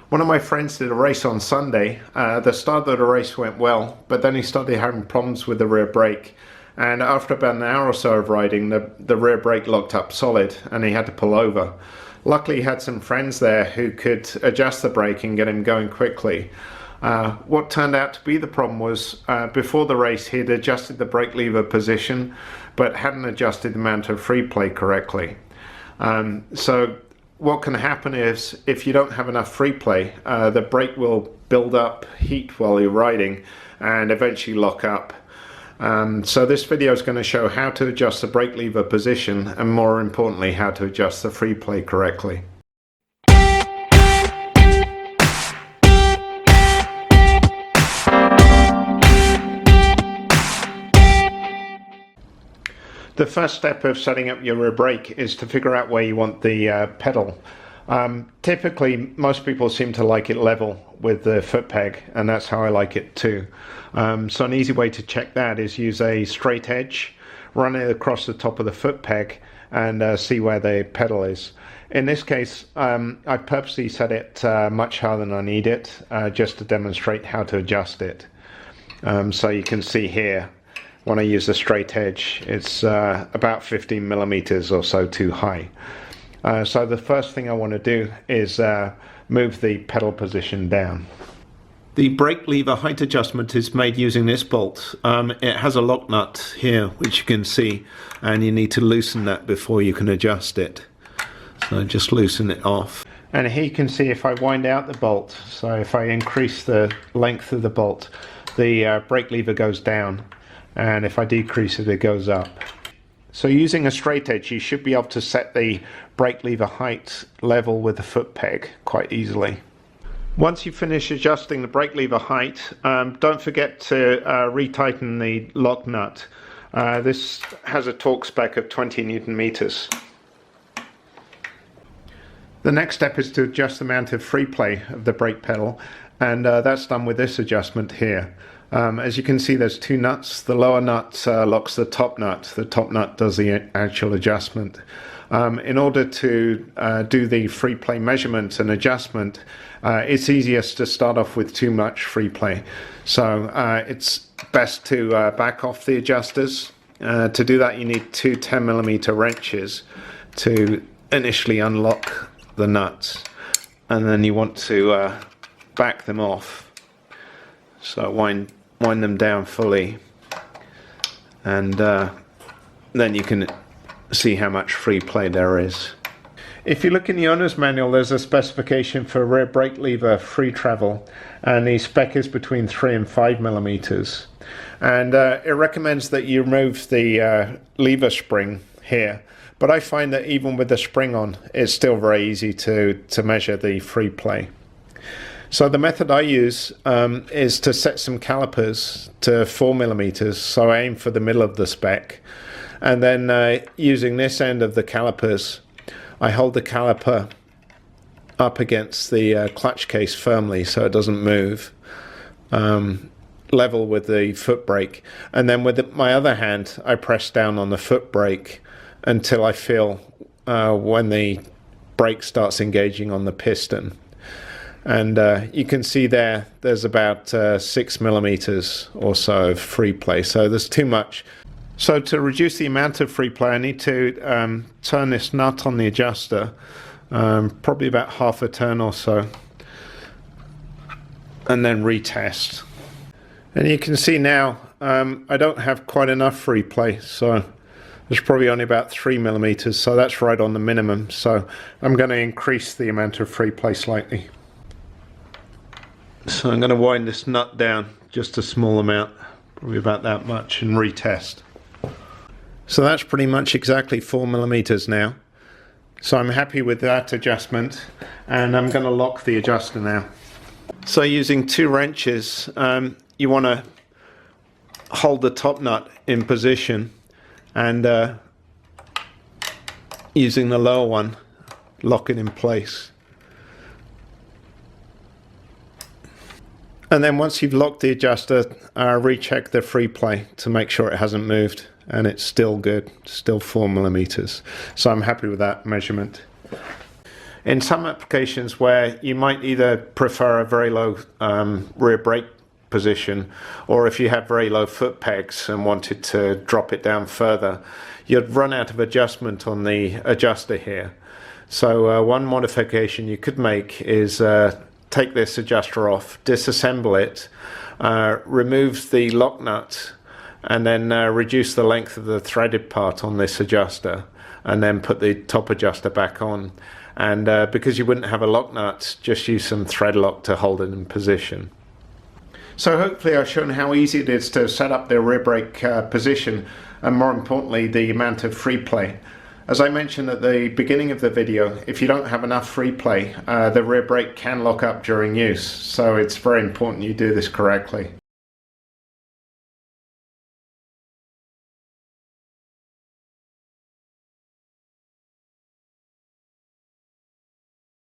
One of my friends did a race on Sunday. The start of the race went well, but then he started having problems with the rear brake. And after about an hour or so of riding, the rear brake locked up solid and he had to pull over. Luckily he had some friends there who could adjust the brake and get him going quickly. What turned out to be the problem was before the race he'd adjusted the brake lever position but hadn't adjusted the amount of free play correctly. So what can happen is if you don't have enough free play, the brake will build up heat while you're riding and eventually lock up. So this video is going to show how to adjust the brake lever position and, more importantly, how to adjust the free play correctly. The first step of setting up your rear brake is to figure out where you want the pedal. Typically, most people seem to like it level with the foot peg, and that's how I like it too. So an easy way to check that is use a straight edge, run it across the top of the foot peg, and see where the pedal is. In this case, I purposely set it much higher than I need it, just to demonstrate how to adjust it. So you can see here, when I use the straight edge, it's about 15 millimeters or so too high. So the first thing I want to do is move the pedal position down. The brake lever height adjustment is made using this bolt. It has a lock nut here, which you can see, and you need to loosen that before you can adjust it. So just loosen it off. And here you can see if I wind out the bolt, so if I increase the length of the bolt, the brake lever goes down, and if I decrease it, it goes up. So using a straight edge, you should be able to set the brake lever height level with the foot peg quite easily. Once you finish adjusting the brake lever height, don't forget to retighten the lock nut. This has a torque spec of 20 Newton meters. The next step is to adjust the amount of free play of the brake pedal, and that's done with this adjustment here. As you can see, there's two nuts. The lower nut locks the top nut. The top nut does the actual adjustment. In order to do the free play measurement and adjustment, it's easiest to start off with too much free play. So it's best to back off the adjusters. To do that, you need two 10mm wrenches to initially unlock the nuts, and then you want to back them off. So wind them down fully, and then you can see how much free play there is. If you look in the owner's manual, there's a specification for rear brake lever free travel, and the spec is between 3 and 5 millimeters. And it recommends that you remove the lever spring here, but I find that even with the spring on, it's still very easy to measure the free play. So the method I use is to set some calipers to 4 millimeters, so I aim for the middle of the spec, and then using this end of the calipers, I hold the caliper up against the clutch case firmly so it doesn't move, level with the foot brake, and then with my other hand I press down on the foot brake until I feel when the brake starts engaging on the piston. And you can see there's about 6 millimeters or so of free play, so there's too much. So to reduce the amount of free play, I need to turn this nut on the adjuster, probably about half a turn or so, and then retest. And you can see now I don't have quite enough free play, so there's probably only about 3 millimeters, so that's right on the minimum. So I'm going to increase the amount of free play slightly. So I'm going to wind this nut down just a small amount, probably about that much, and retest. So that's pretty much exactly 4 millimeters now. So I'm happy with that adjustment, and I'm going to lock the adjuster now. So using two wrenches, you want to hold the top nut in position, and using the lower one, lock it in place. And then once you've locked the adjuster, recheck the free play to make sure it hasn't moved, and it's still good, still 4 millimeters. So I'm happy with that measurement. In some applications where you might either prefer a very low rear brake position, or if you have very low foot pegs and wanted to drop it down further, you'd run out of adjustment on the adjuster here. So one modification you could make is take this adjuster off, disassemble it, remove the lock nut, and then reduce the length of the threaded part on this adjuster, and then put the top adjuster back on. And because you wouldn't have a lock nut, just use some thread lock to hold it in position. So hopefully I've shown how easy it is to set up the rear brake position, and more importantly the amount of free play. As I mentioned at the beginning of the video, if you don't have enough free play, the rear brake can lock up during use, so it's very important you do this correctly.